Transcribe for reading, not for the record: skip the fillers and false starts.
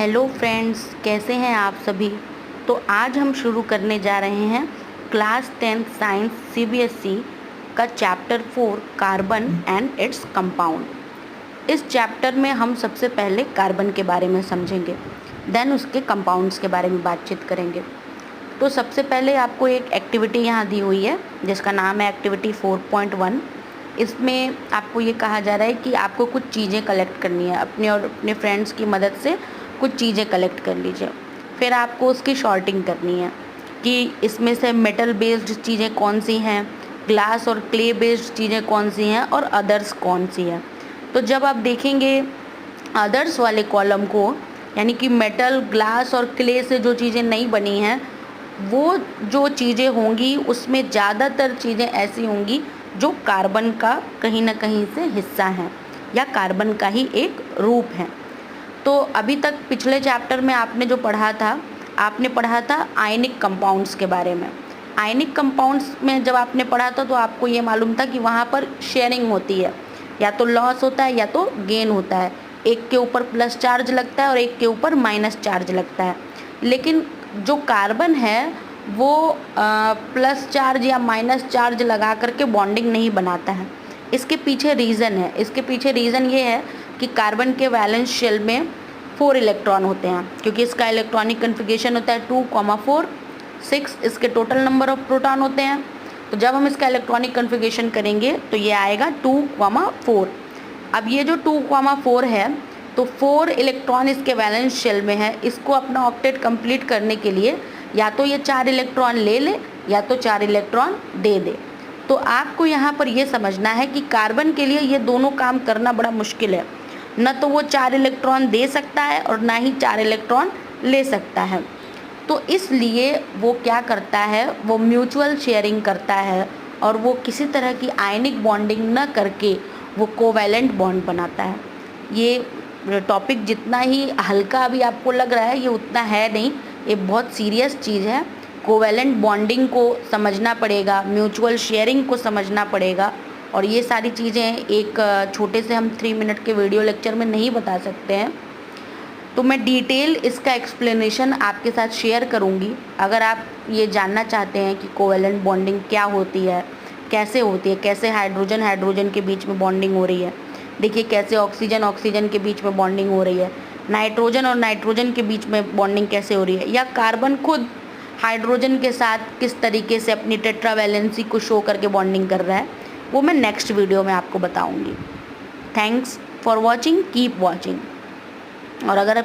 Hello friends, कैसे हैं आप सभी। तो आज हम शुरू करने जा रहे हैं क्लास 10 साइंस सीबीएसई का chapter 4 carbon and its compound. इस चैप्टर में हम सबसे पहले कार्बन के बारे में समझेंगे, देन उसके कंपाउंड्स के बारे में बातचीत करेंगे। तो सबसे पहले आपको एक एक्टिविटी यहाँ दी हुई है जिसका नाम है एक्टिविटी 4.1। इसमें आपको ये कहा जा रहा है कि आपको कुछ चीज़ें कलेक्ट करनी है, अपने और अपने फ्रेंड्स की मदद से कुछ चीज़ें कलेक्ट कर लीजिए। फिर आपको उसकी शॉर्टिंग करनी है कि इसमें से मेटल बेस्ड चीज़ें कौन सी हैं, ग्लास और क्ले बेस्ड चीज़ें कौन सी हैं और अदर्स कौन सी हैं। तो जब आप देखेंगे अदर्स वाले कॉलम को, यानी कि मेटल, ग्लास और क्ले से जो चीज़ें नहीं बनी हैं, वो जो चीज़ें होंगी उसमें ज़्यादातर चीज़ें ऐसी होंगी जो कार्बन का कहीं ना कहीं से हिस्सा हैं या कार्बन का ही एक रूप है। तो अभी तक पिछले चैप्टर में आपने जो पढ़ा था, आपने पढ़ा था आयनिक कंपाउंड्स के बारे में। आयनिक कंपाउंड्स में जब आपने पढ़ा था तो आपको ये मालूम था कि वहाँ पर शेयरिंग होती है, या तो लॉस होता है या तो गेन होता है। एक के ऊपर प्लस चार्ज लगता है और एक के ऊपर माइनस चार्ज लगता है। लेकिन जो कार्बन है वो प्लस चार्ज या माइनस चार्ज लगा करके बॉन्डिंग नहीं बनाता है। इसके पीछे रीज़न है, इसके पीछे रीज़न ये है कि कार्बन के वैलेंस शेल में 4 इलेक्ट्रॉन होते हैं, क्योंकि इसका इलेक्ट्रॉनिक कन्फिगरेशन होता है 2, 4, 6 इसके टोटल नंबर ऑफ प्रोटॉन होते हैं। तो जब हम इसका इलेक्ट्रॉनिक कन्फिगरेशन करेंगे तो ये आएगा 2, 4। अब ये जो 2, 4 है, तो 4 इलेक्ट्रॉन इसके वैलेंस शेल में है। इसको अपना ऑक्टेट कंप्लीट करने के लिए या तो ये 4 इलेक्ट्रॉन ले ले या तो 4 इलेक्ट्रॉन दे दे। तो आपको यहाँ पर ये समझना है कि कार्बन के लिए ये दोनों काम करना बड़ा मुश्किल है। न तो वो 4 इलेक्ट्रॉन दे सकता है और ना ही 4 इलेक्ट्रॉन ले सकता है। तो इसलिए वो क्या करता है, वो म्यूचुअल शेयरिंग करता है और वो किसी तरह की आयनिक बॉन्डिंग न करके वो कोवैलेंट बॉन्ड बनाता है। ये टॉपिक जितना ही हल्का अभी आपको लग रहा है, ये उतना है नहीं, ये बहुत सीरियस चीज़ है। कोवैलेंट बॉन्डिंग को समझना पड़ेगा, म्यूचुअल शेयरिंग को समझना पड़ेगा, और ये सारी चीज़ें एक छोटे से हम 3 मिनट के वीडियो लेक्चर में नहीं बता सकते हैं। तो मैं डिटेल इसका एक्सप्लेनेशन आपके साथ शेयर करूँगी। अगर आप ये जानना चाहते हैं कि कोवैलेंट बॉन्डिंग क्या होती है, कैसे होती है, कैसे हाइड्रोजन हाइड्रोजन के बीच में बॉन्डिंग हो रही है, देखिए कैसे ऑक्सीजन ऑक्सीजन के बीच में बॉन्डिंग हो रही है, नाइट्रोजन और नाइट्रोजन के बीच में बॉन्डिंग कैसे हो रही है, या कार्बन खुद हाइड्रोजन के साथ किस तरीके से अपनी टेट्रावैलेंसी को शो करके बॉन्डिंग कर रहा है, वो मैं नेक्स्ट वीडियो में आपको बताऊंगी। Thanks for watching, keep watching. और अगर